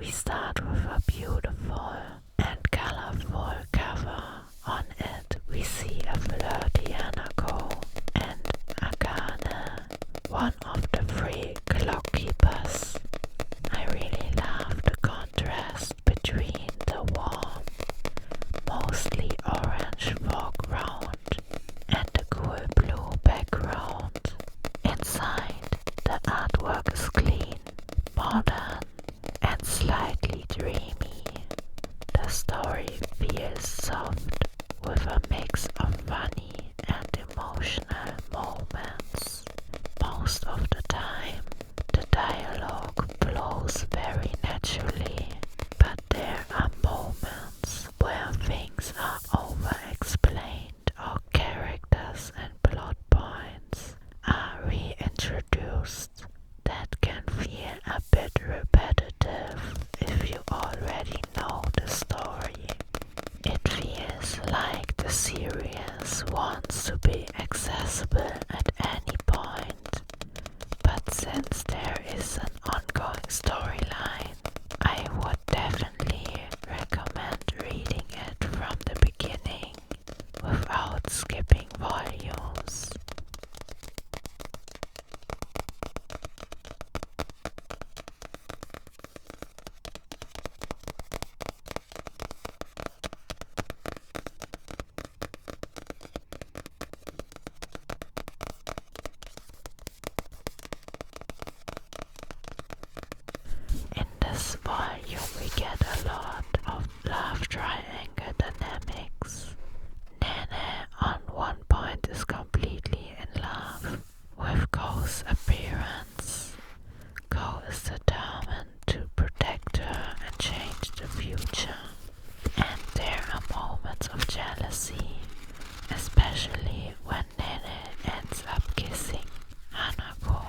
we start with a beautiful and colorful cover. On it we see a flirty Hanako and Akane, one of the three clock keepers. I really love the contrast between the warm, mostly orange foreground and the cool blue background. Inside, the artwork is clean, modern, and slightly dreamy. The story feels soft with a mix of funny and emotional moments. Most of the time, the dialogue flows very naturally, but there are moments where things are over-explained or characters and plot points are reintroduced that can feel a bit repetitive if you already know the story. It feels like the series wants to be accessible at any point, but since there is an ongoing storyline, I would definitely recommend reading it from the beginning without skipping volumes. In this volume we get a lot of love triangle dynamics. Nene on one point is completely in love with Ko's appearance. Ko is determined to protect her and change the future. And there are moments of jealousy, especially when Nene ends up kissing Hanako.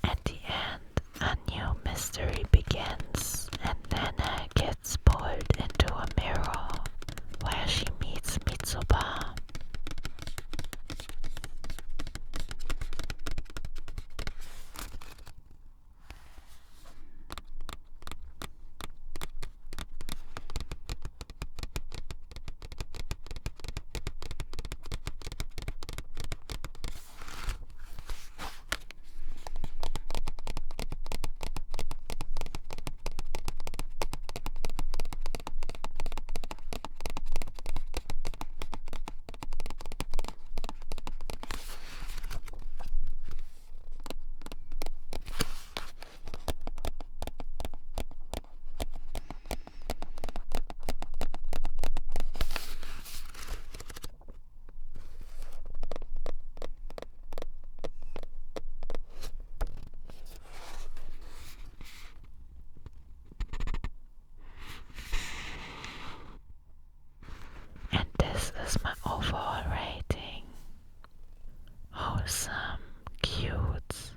At the end, a new mystery begins and Nene gets pulled into a mirror where she meets Mitsuba. This is my overall rating. Wholesome, cute,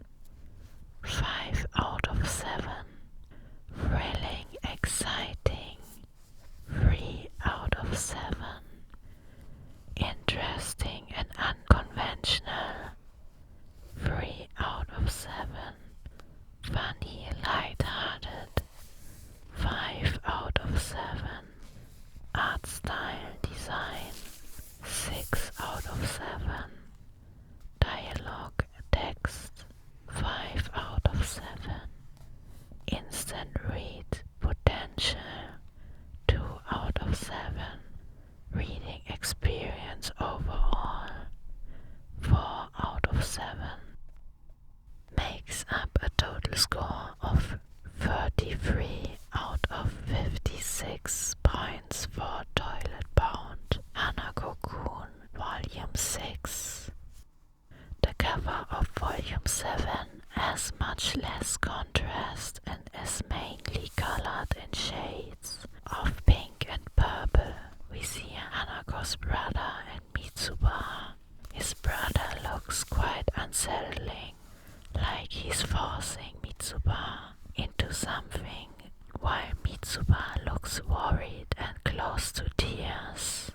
5 out of 7. Thrilling, exciting, 3 out of 7. Interesting and unconventional, 3 out of 7. Funny, light-hearted, 5 out of 7. Art style design, 6 out of 7. Dialogue text, 5 out of 7. Instant read potential, 2 out of 7. Reading experience overall, 4 out of 7. Makes up a total score of 33 out of 56 points for Toilet Bound Hanako-kun Volume 6. The cover of Volume 7 has much less contrast and is mainly colored in shades of pink and purple. We see Hanako's brother and Mitsuba. His brother looks quite unsettling, like he's forcing Mitsuba into something, while Mitsuba looks worried and close to tears.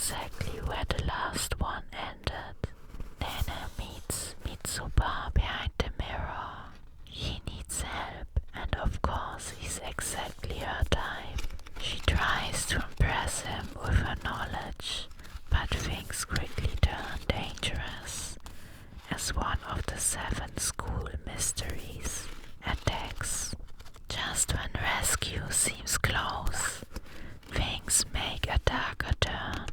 exactly where the last one ended. Nene meets Mitsuba behind the mirror. He needs help, and of course he's exactly her type. She tries to impress him with her knowledge, but things quickly turn dangerous as one of the 7 school mysteries attacks. Just when rescue seems close, things make a darker turn.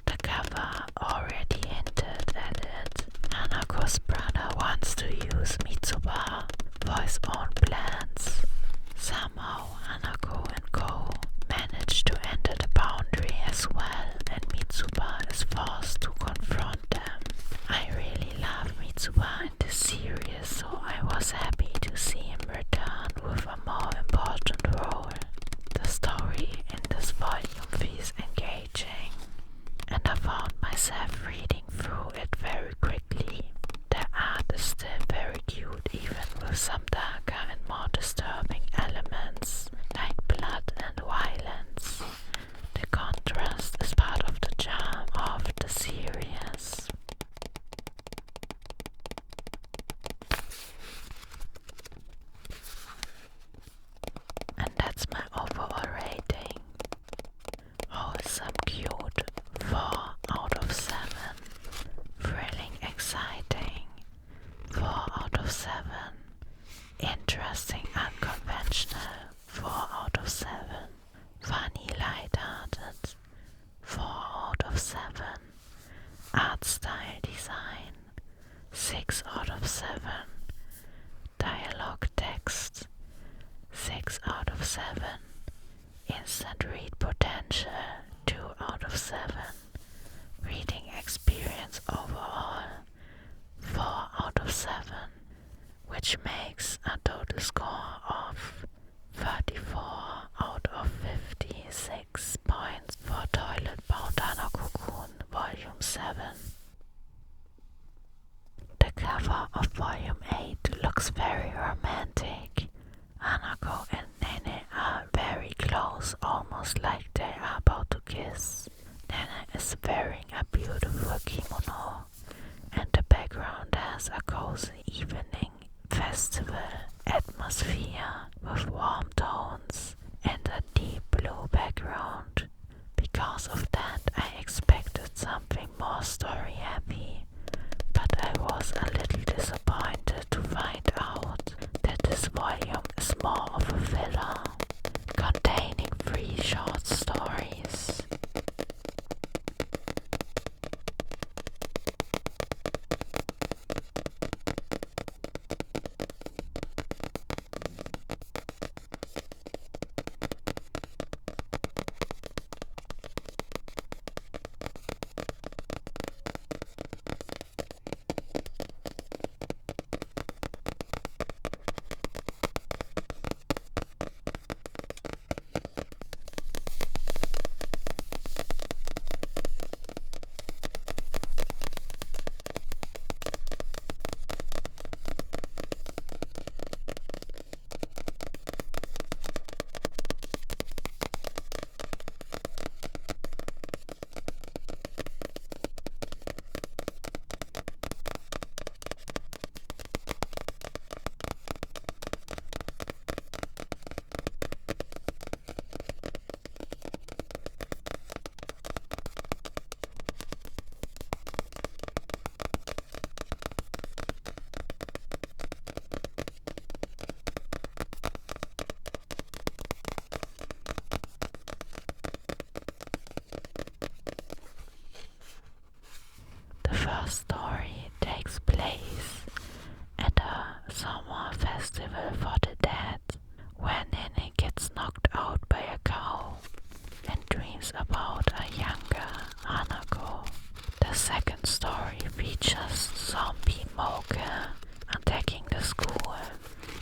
The cover already hinted at it. Hanako's brother wants to use Mitsuba for his own plans. Somehow Hanako and Co. manage to enter the boundary as well, and Mitsuba is forced to confront them. I really love Mitsuba in this series, so I was happy to see him return with a more important role. The story in this volume feels engaging, and I found myself reading through it very quickly. The art is still very cute, even with some darker and more disturbing elements like blood and violence. The contrast is part of the charm of the series. And that's my overall rating. Wholesome, cute, 4 out of 7. Thrilling, exciting, 4 out of 7. Interesting, unconventional, 4 out of 7. Funny, light-hearted, 4 out of 7. Art style design, 6 out of 7. Dialogue text, 6 out of 7. Instant read potential, 2 out of 7. Reading experience overall, 4 out of 7, which makes a total score of 34 out of 56 points for Toilet Bound Hanako-kun Volume 7. The cover of Volume 8 looks very romantic. Hanako and Nene are very close, almost like they are about to kiss. Nene is wearing a beautiful kimono, and the background has a cozy evening festival atmosphere with warm tones and a deep blue background. Because of that, I expected something more story heavy, but I was a little disappointed to find out that this volume is more of a filler, containing 3 short stories. Story takes place at a summer festival for the dead, where Nene gets knocked out by a cow and dreams about a younger Hanako. The second story features zombie Moke attacking the school,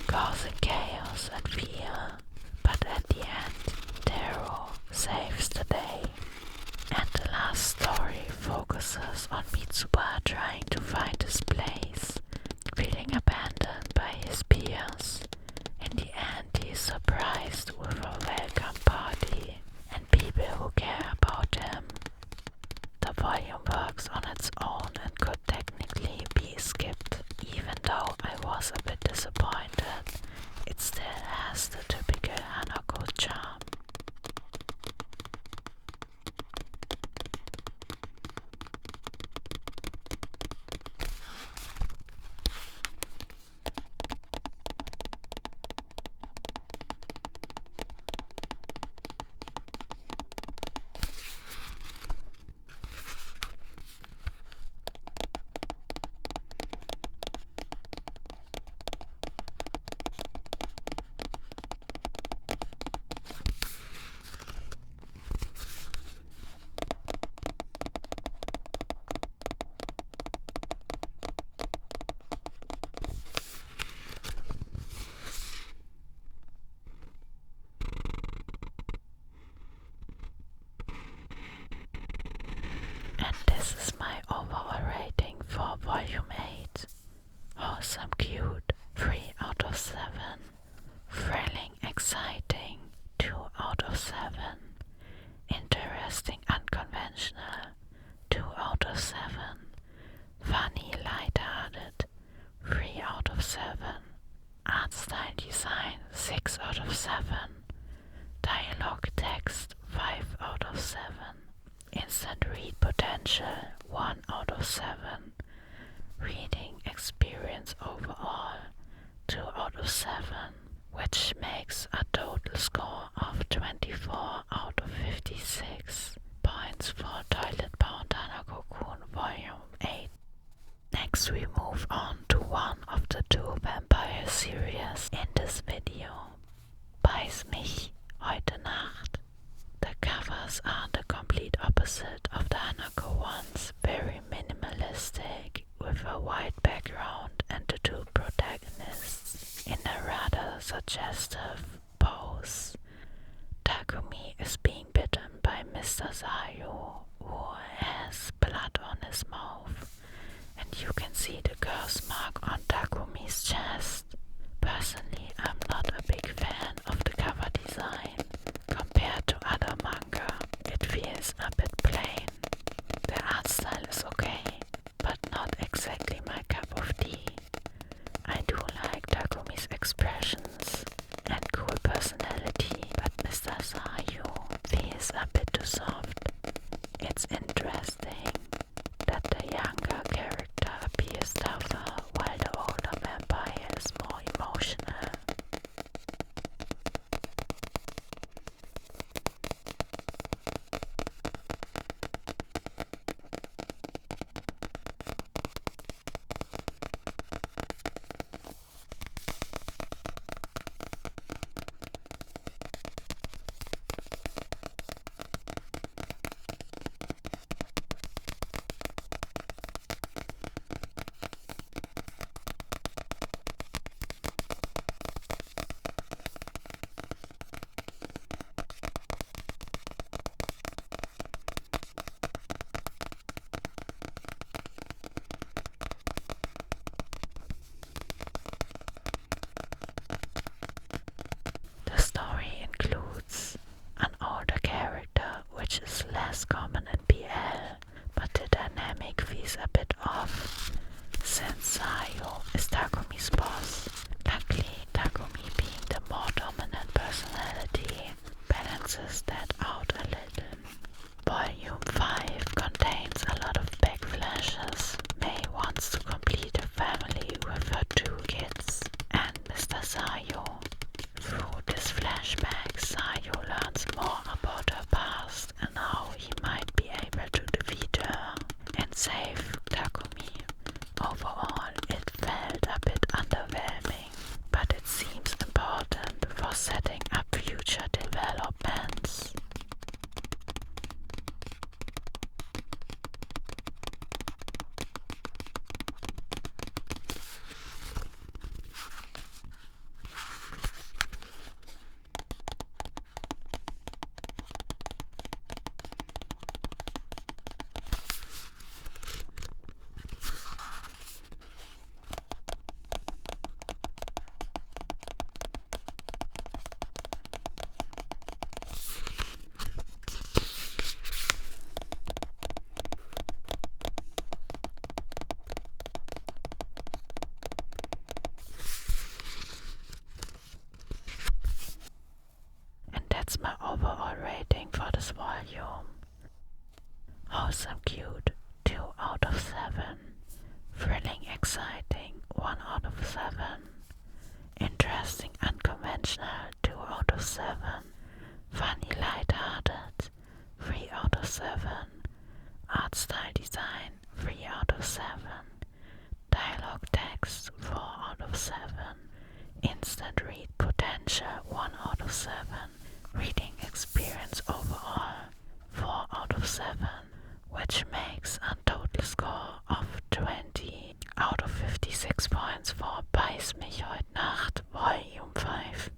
causing chaos and fear, but at the end, Taro saves the day. And the last story focuses on Mitsuba trying to find his place, feeling abandoned by his peers. In the end, he is surprised with a welcome party and people who care about 7. Interesting, unconventional, 2 out of 7. Funny, light-hearted, 3 out of 7. Art style design, 6 out of 7. Dialogue text, 5 out of 7. Instant read potential, 1 out of 7. Reading experience overall, 2 out of 7, which makes a total score of 24 out of 56 points for Toilet Bound Hanako-kun Volume 8. Next we move on to one of the 2 vampire series in this video, Beiss, mich, heut, Nacht. The covers are the complete opposite of the Hanako ones, very minimalistic, with a white background and the 2 protagonists in a rather suggestive pose. Takumi is being bitten by Mr. Sayo, who has blood on his mouth, and you can see the curse mark on Takumi's chest. Personally, I'm not a big fan of the cover design. Compared to other manga, it feels a bit plain. The art style is okay, but not exactly my cup of tea. I do like Takumi's expressions and cool personality, but Mr. Sayu feels a bit too soft. It's interesting that the younger character appears tougher while the older vampire is more emotional. The story includes an older character, which is less common in BL, but the dynamic feels a bit off, since Sayo is Takumi's boss. Luckily, Takumi being the more dominant personality balances that out a little. Volume 5 contains a lot of backflashes. Mei wants to complete a family with her 2 kids and Mr. Sayo. Through this flashback, Sayo learns more about her past and how he might be able to defeat her and save Takumi. Overall, it felt a bit underwhelming, but it seems important for setting up future developments. That's my overall rating for this volume. Wholesome cute, 2 out of 7. Thrilling exciting, 1 out of 7. Interesting unconventional, 2 out of 7. Funny light-hearted, 3 out of 7. Art style design, 3 out of 7. Dialogue text, 4 out of 7. Instant read potential, 1 out of 7. Reading experience overall, 4 out of 7, which makes a total score of 20 out of 56 points for Beiss, mich, heut, Nacht, Volume 5.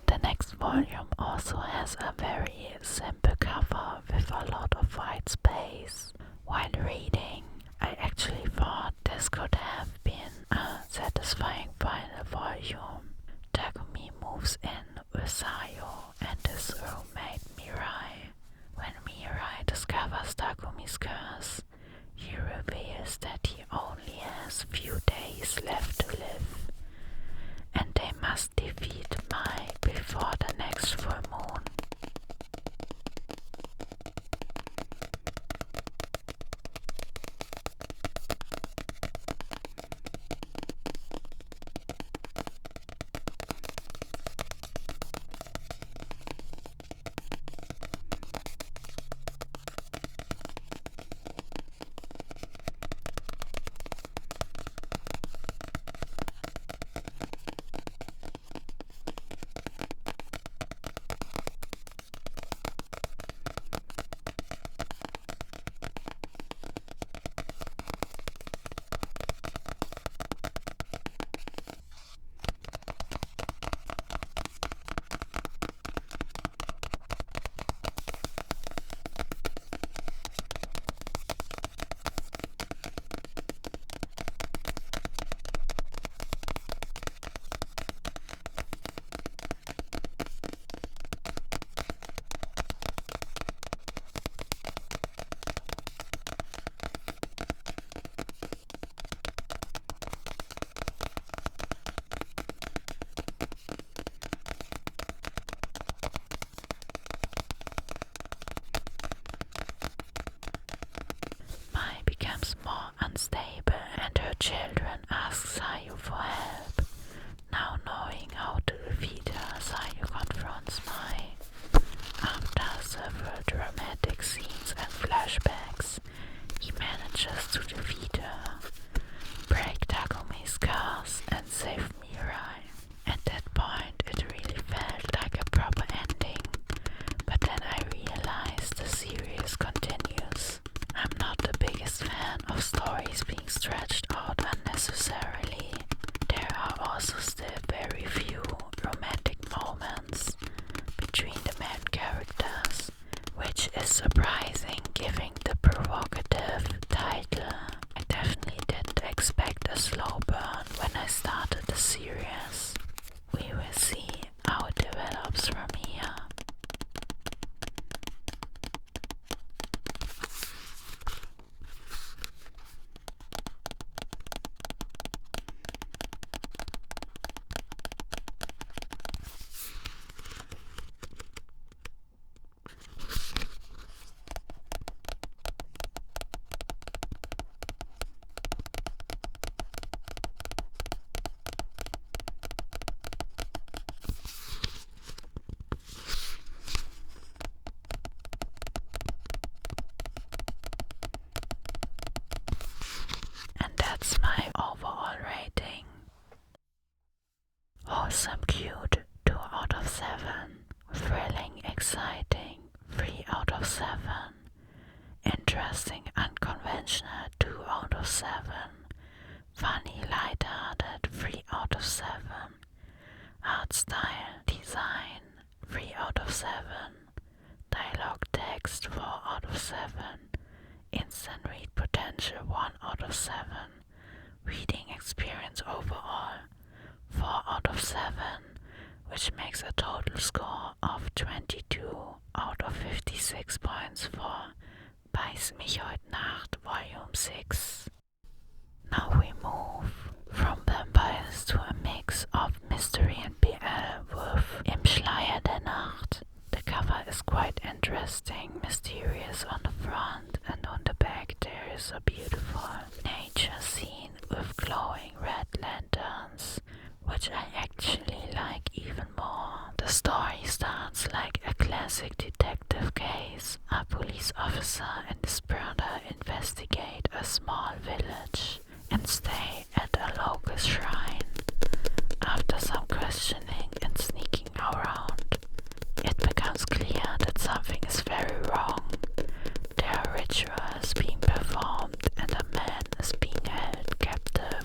The next volume also has a very simple cover with a lot of white space. While reading, I actually thought this could have been a satisfying final volume. Takumi moves in with Sayo and his roommate Mirai. When Mirai discovers Takumi's curse, he reveals that he only has few days left to live, and they must defeat Mai before the next full moon. More unstable, and her children ask Sayu for help. Now knowing how to defeat her, Sayu confronts Mai. After several dramatic scenes and flashbacks, he manages to defeat her, break Takumi's curse, and save Mirai. At that point, it really felt like a proper ending, but then I realized the series continues. I'm not the biggest fan of stories being stretched out unnecessarily. There are also still very few romantic moments between the main characters, which is surprising given the provocative title. I definitely didn't expect a slow burn when I started the series. We will see how it develops from here. That's my overall rating. Wholesome cute, 2 out of 7. Thrilling exciting, 3 out of 7. Interesting unconventional, 2 out of 7. Funny lighthearted, 3 out of 7. Art style, design, 3 out of 7. Dialogue text, 4 out of 7. Instant read potential, 1 out of 7. Reading experience overall, 4 out of 7, which makes a total score of 22 out of 56 points for Beiss, mich, heut, Nacht, Volume 6. Now we move from vampires to a mix of mystery and BL with Schleier der Nacht. The cover is quite interesting, mysterious on the front, and on the back there is a beautiful nature scene with glowing red lanterns, which I actually like even more. The story starts like a classic detective case. A police officer and his brother investigate a small village and stay at a local shrine. After some questioning and sneaking around, it becomes clear that something is very wrong. There are rituals being performed and a man is being held captive.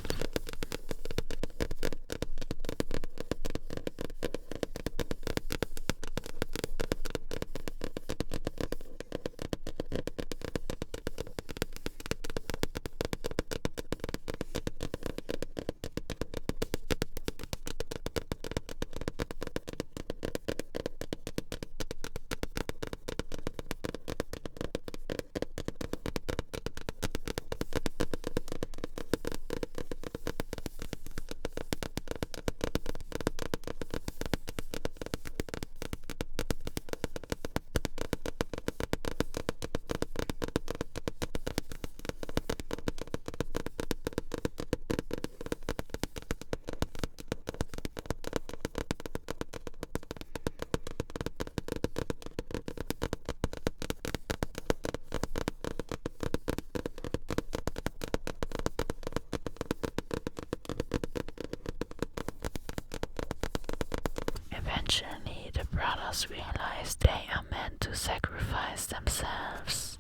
brothers realize they are meant to sacrifice themselves.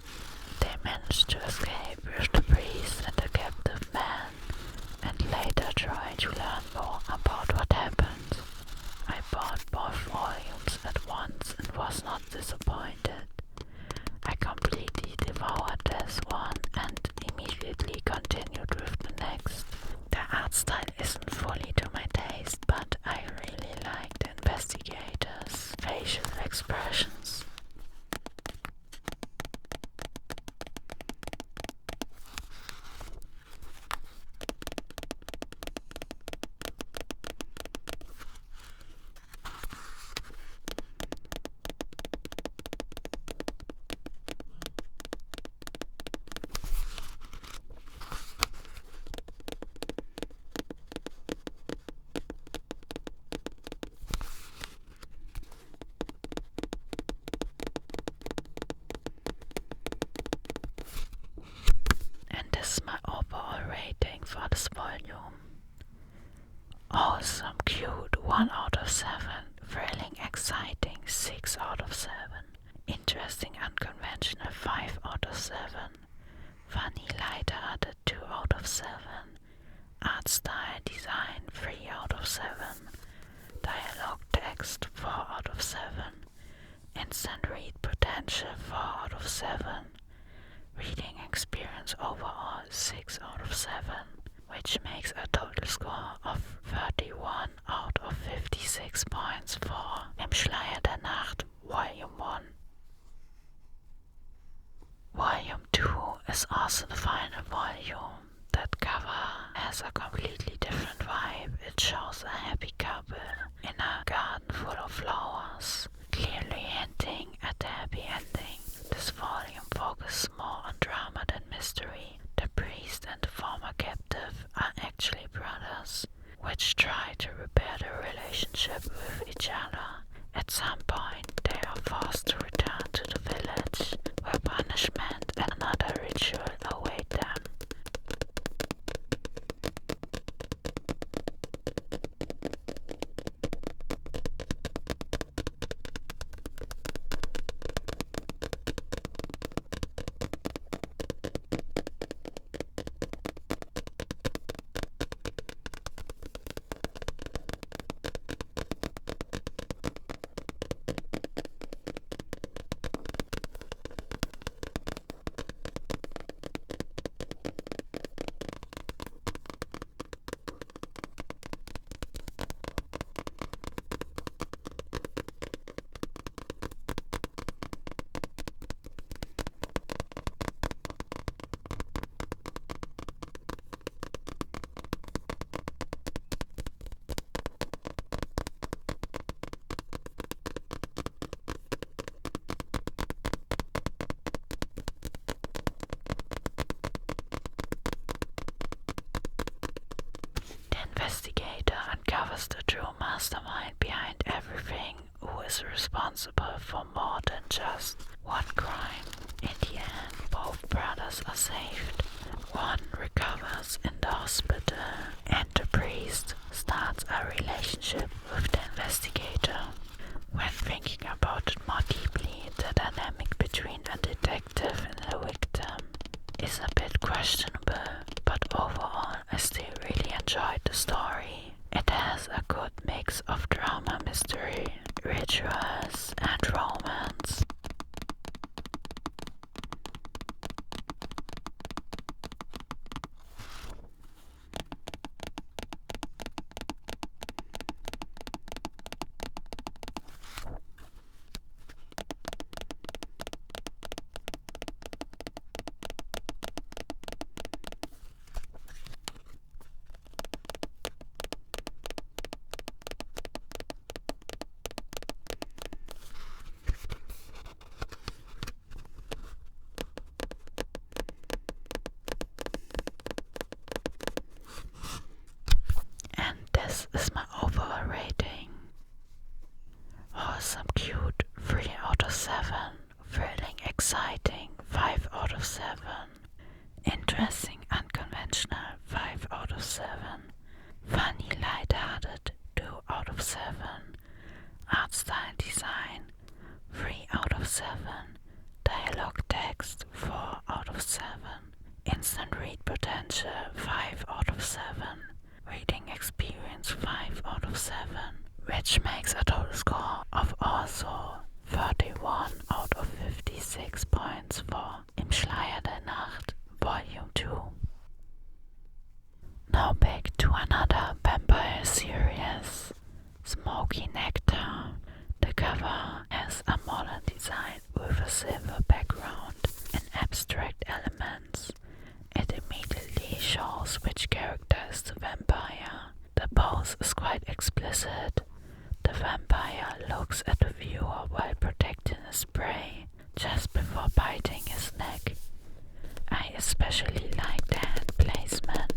They manage to escape with the priest and the captive man, and later try to learn more about what happened. I bought both volumes at once and was not disappointed. I completely devoured this one and immediately continued with the next. The art style isn't fully to my taste, but I really like the investigator's facial expressions. This is my overall rating for this volume. Awesome, cute, 1 out of 7. Thrilling, exciting, 6 out of 7. Interesting, unconventional, 5 out of 7. Funny, lighthearted, 2 out of 7. Art style, design, 3 out of 7. Dialogue, text, 4 out of 7. Instant read potential, 4 out of 7. Reading experience overall 6 out of 7, which makes a total score of 31 out of 56 points for Im Schleier der Nacht Volume 1. Volume 2 is also the final volume. That cover has a completely different vibe. It shows a happy couple in a garden full of flowers, clearly hinting at the happy ending. This volume focuses more on drama than mystery. The priest and the former captive are actually brothers, which try to repair their relationship with each other. At some point, they are forced to return to the village, where punishment and another ritual await them. Investigator uncovers the true mastermind behind everything, who is responsible for more than just one crime. In the end, both brothers are saved. One recovers in the hospital, and the priest starts a relationship with the investigator. When thinking about it more deeply, the dynamic between a detective and a victim is a bit questionable, but overall I still really enjoyed the story. It has a good mix of drama, mystery, rituals, and romance. potential 5 out of 7, reading experience 5 out of 7, which makes a total score of also 31 out of 56 points for Im Schleier der Nacht, Volume 2. Now back to another vampire series, Smoky Nectar. The cover has a modern design with a silver background and abstract elements. It immediately shows which character is the vampire. The pose is quite explicit. The vampire looks at the viewer while protecting his prey just before biting his neck. I especially like the hand placement.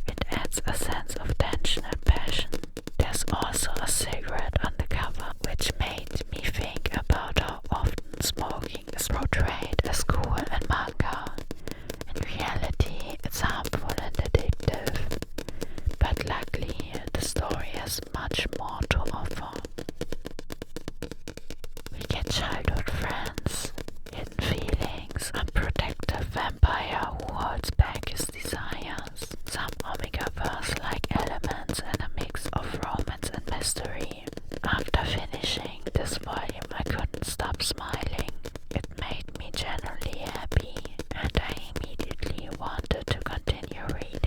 It adds a sense of tension and passion. There's also a cigarette on the cover, which made me think about how often smoking is portrayed as cool in manga. In reality, it's harmful and addictive, but luckily the story has much more to offer. We get childhood friends, hidden feelings, unprotected vampire who holds back his desires, some Omega-verse-like elements and a mix of romance and mystery. After finishing this volume, I couldn't stop smiling. It made me genuinely happy, and I immediately wanted to continue reading.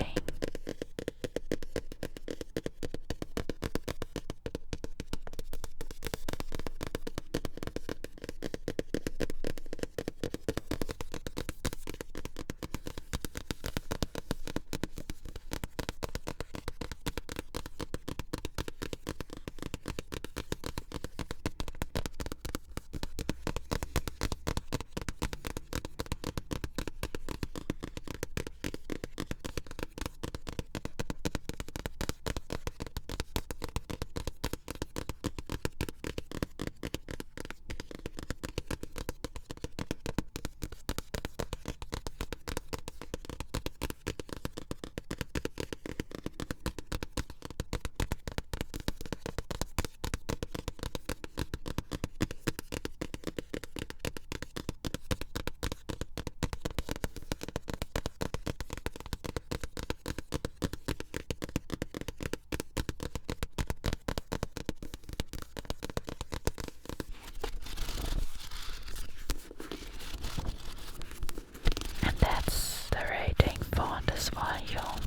This volume.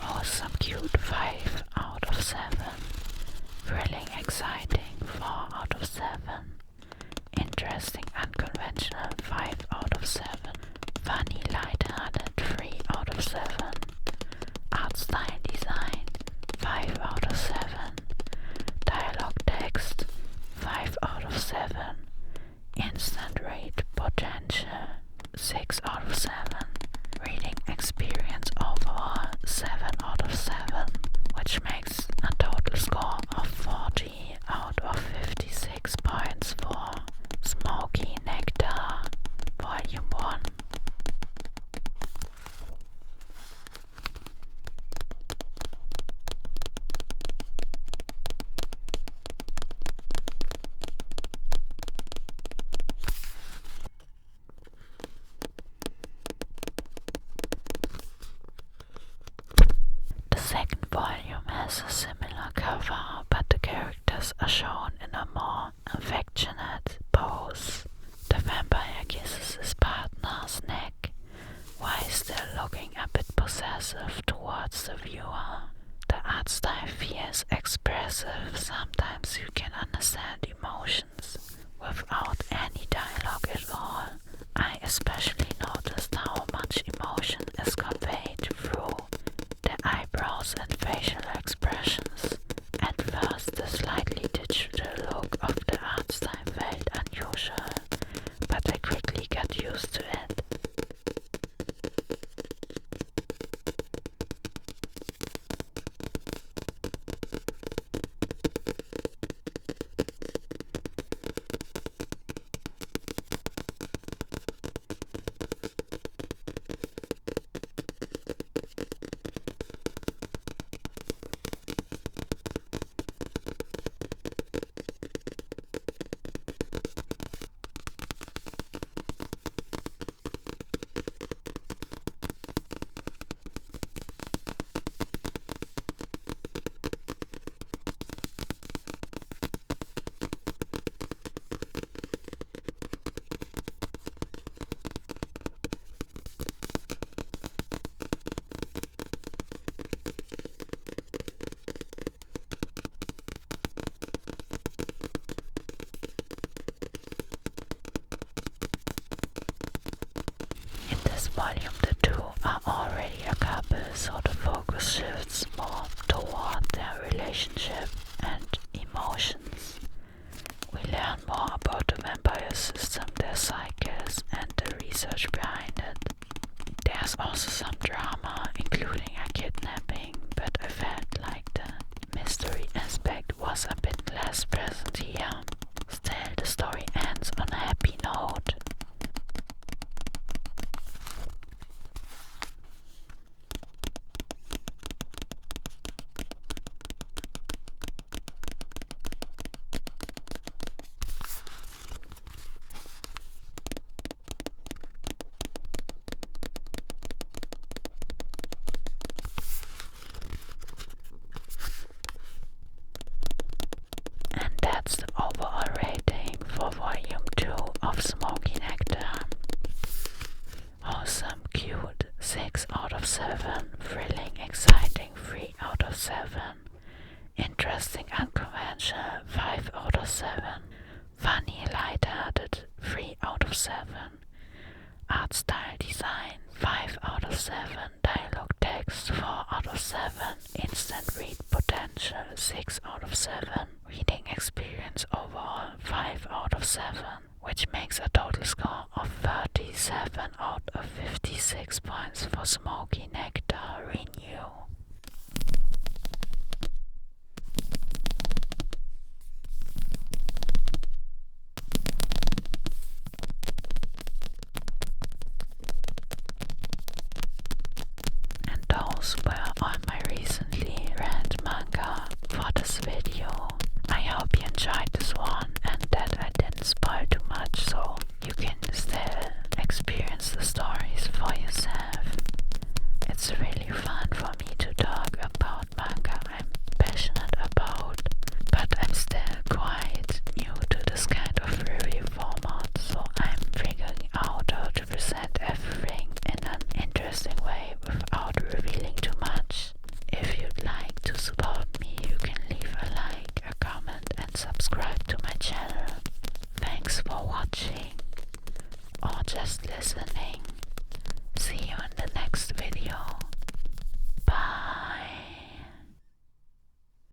Awesome, cute 5 out of 7. Thrilling, exciting 4 out of 7. Interesting, unconventional 5 out of 7. Funny, lighthearted 3 out of 7. Art style design 5 out of 7. Dialogue text 5 out of 7. Instant read potential 6 out of 7. Reading experience overall 7 out of 7, which makes a total score of 40 out of 56 points for Smoky Nectar, Volume 1. The second volume has a similar cover, but the characters are shown in a more affectionate pose. The vampire kisses his partner's neck, while still looking a bit possessive towards the viewer. The art style feels expressive. Sometimes you can understand emotions without any dialogue at all. I especially noticed how much emotion is conveyed through the eyebrows and facial expressions. At first, the slightly digital look of the art style felt unusual, but I quickly got used to it. relationship, and emotions. We learn more about the vampire system, their cycles, and the research behind it. There's also some drama, including a kidnapping, but I felt like the mystery aspect was a bit less present here. Still, the story ends on a happy note. And that's the overall rating for Volume 2 of Smoky Nectar. Awesome, cute, 6 out of 7. Thrilling, exciting, 3 out of 7. Interesting, unconventional, 5 out of 7. Funny, light-hearted, 3 out of 7. Art style design, 5 out of 7. Dialogue text, 4 out of 7. Instant read potential, 6 out of 7. Reading experience overall, 5 out of 7. Which makes a total score of 37 out of 56 points for Smoky Nectar Renew.